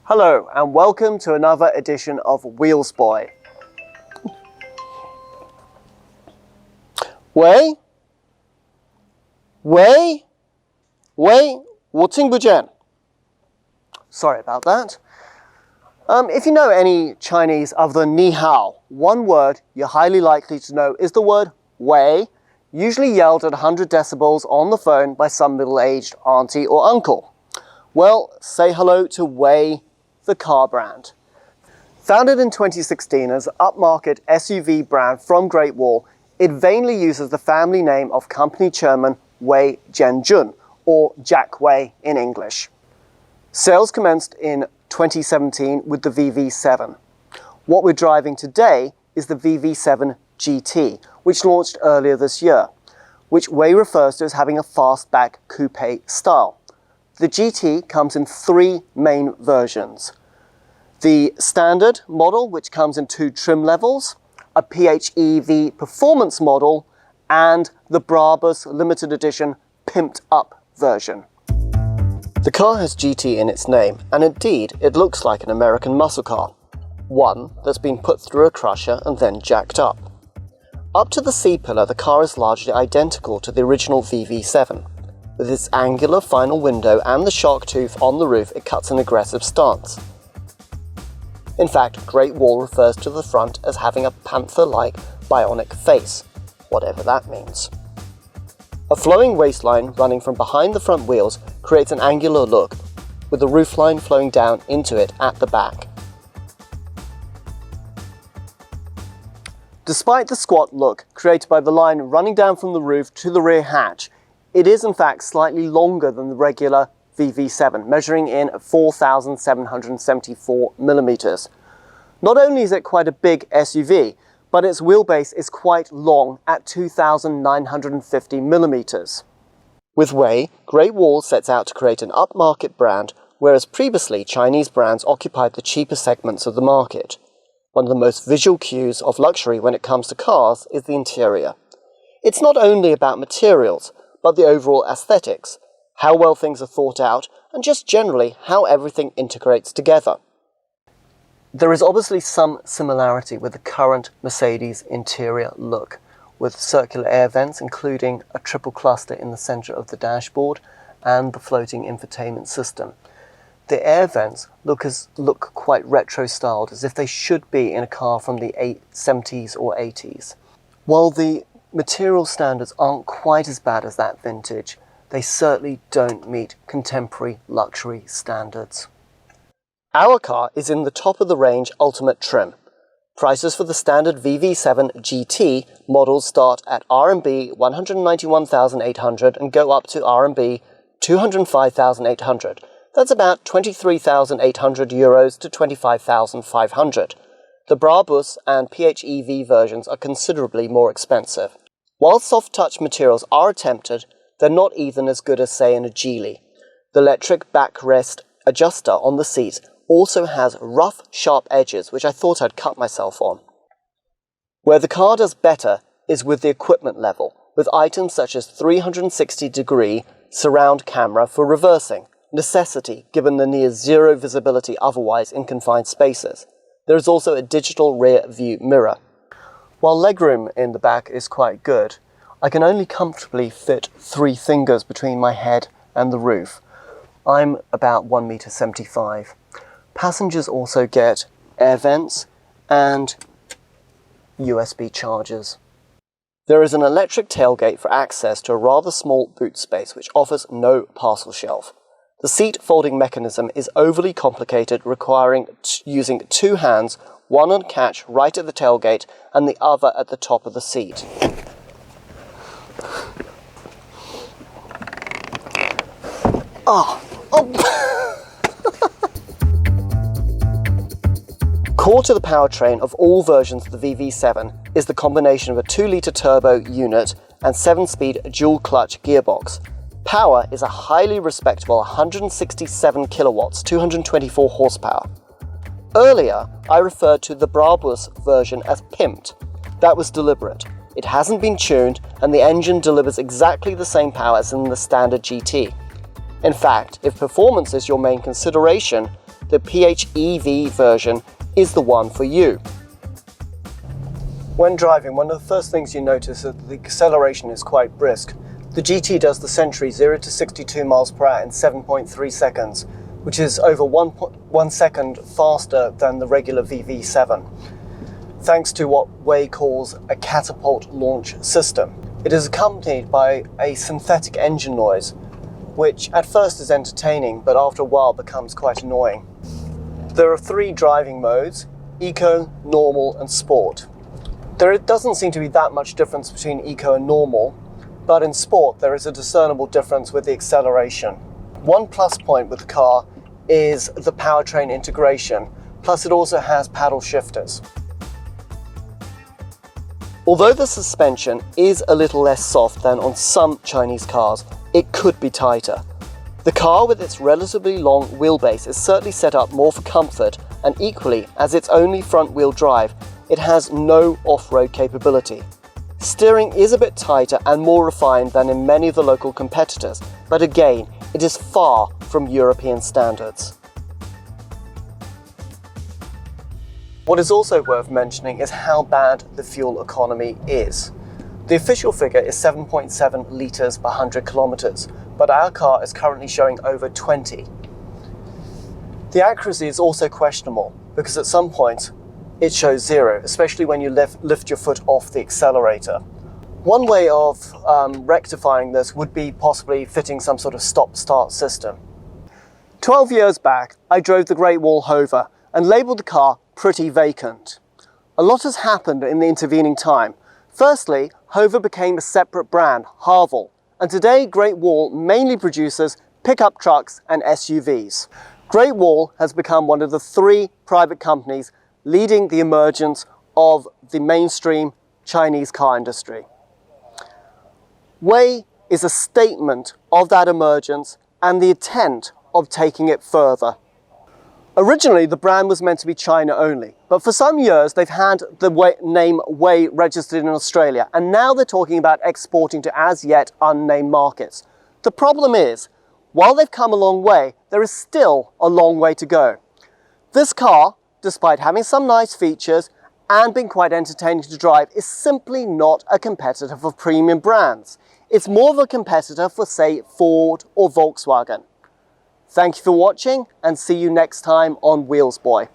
Hello and welcome to another edition of Wheels Boy.喂，我听不见。Sorry about that. If you know any Chinese other than ni hao, one word you're highly likely to know is the word "wey," usually yelled at 100 decibels on the phone by some middle-aged auntie or uncle. Well, say hello to WEY, the car brand. Founded in 2016 as an upmarket SUV brand from Great Wall, it vainly uses the family name of company chairman Wei Jianjun, or Jack Wei in English. Sales commenced in 2017 with the VV7. What we're driving today is the VV7 GT, which launched earlier this year, which WEY refers to as having a fastback coupe style. The GT comes in three main versions. The standard model, which comes in 2 trim levels, a PHEV performance model, and the Brabus limited edition pimped up version. The car has GT in its name, and indeed it looks like an American muscle car, one that's been put through a crusher and then jacked up. Up to the C-pillar, the car is largely identical to the original VV7. With its angular final window and the shark tooth on the roof, it cuts an aggressive stance. In fact, Great Wall refers to the front as having a panther-like bionic face, whatever that means. A flowing waistline running from behind the front wheels creates an angular look, with the roofline flowing down into it at the back. Despite the squat look created by the line running down from the roof to the rear hatch, it is in fact slightly longer than the regular VV7, measuring in 4,774 millimeters. Not only is it quite a big SUV, but its wheelbase is quite long at 2,950 millimeters. With WEY, Great Wall sets out to create an upmarket brand, whereas previously Chinese brands occupied the cheaper segments of the market. One of the most visual cues of luxury when it comes to cars is the interior. It's not only about materials, but the overall aesthetics, how well things are thought out, and just generally how everything integrates together. There is obviously some similarity with the current Mercedes interior look, with circular air vents including a triple cluster in the center of the dashboard and the floating infotainment system. The air vents look quite retro-styled, as if they should be in a car from the 70s or 80s. While the material standards aren't quite as bad as that vintage, they certainly don't meet contemporary luxury standards. Our car is in the top of the range ultimate trim. Prices for the standard VV7 GT models start at RMB 191,800 and go up to RMB 205,800. That's about 23,800 euros to 25,500. The Brabus and PHEV versions are considerably more expensive. While soft touch materials are attempted, they're not even as good as, say, in a Geely. The electric backrest adjuster on the seat also has rough, sharp edges, which I thought I'd cut myself on. Where the car does better is with the equipment level, with items such as 360-degree surround camera for reversing, necessity given the near zero visibility otherwise in confined spaces. There is also a digital rear view mirror. While legroom in the back is quite good, I can only comfortably fit 3 fingers between my head and the roof. I'm about 1.75 meters. Passengers also get air vents and USB chargers. There is an electric tailgate for access to a rather small boot space which offers no parcel shelf. The seat folding mechanism is overly complicated, requiring using 2 hands, one on catch right at the tailgate and the other at the top of the seat. Core to the powertrain of all versions of the VV7 is the combination of a 2-litre turbo unit and 7-speed dual-clutch gearbox. Power is a highly respectable 167 kilowatts, 224 horsepower. Earlier, I referred to the Brabus version as pimped. That was deliberate. It hasn't been tuned, and the engine delivers exactly the same power as in the standard GT. In fact, if performance is your main consideration, the PHEV version is the one for you. When driving, one of the first things you notice is that the acceleration is quite brisk. The GT does the Century 0 to 62 miles per hour in 7.3 seconds, which is over 1 second faster than the regular VV7, thanks to what WEY calls a catapult launch system. It is accompanied by a synthetic engine noise, which at first is entertaining, but after a while becomes quite annoying. There are 3 driving modes: Eco, Normal and Sport. There doesn't seem to be that much difference between Eco and Normal, but in Sport there is a discernible difference with the acceleration. One plus point with the car is the powertrain integration, plus it also has paddle shifters. Although the suspension is a little less soft than on some Chinese cars, it could be tighter. The car with its relatively long wheelbase is certainly set up more for comfort, and equally, as it's only front-wheel drive, it has no off-road capability. Steering is a bit tighter and more refined than in many of the local competitors, but again, it is far from European standards. What is also worth mentioning is how bad the fuel economy is. The official figure is 7.7 litres per 100 kilometres, but our car is currently showing over 20. The accuracy is also questionable, because at some points it shows 0, especially when you lift your foot off the accelerator. One way of rectifying this would be possibly fitting some sort of stop-start system. 12 years back, I drove the Great Wall Hover and labelled the car pretty vacant. A lot has happened in the intervening time. Firstly, Hover became a separate brand, Harvel, and today Great Wall mainly produces pickup trucks and SUVs. Great Wall has become one of the 3 private companies leading the emergence of the mainstream Chinese car industry. WEY is a statement of that emergence and the intent of taking it further. Originally, the brand was meant to be China only, but for some years they've had the name WEY registered in Australia, and now they're talking about exporting to as yet unnamed markets. The problem is, while they've come a long way, there is still a long way to go. This car, despite having some nice features and being quite entertaining to drive, is simply not a competitor for premium brands. It's more of a competitor for, say, Ford or Volkswagen. Thank you for watching, and see you next time on Wheels Boy.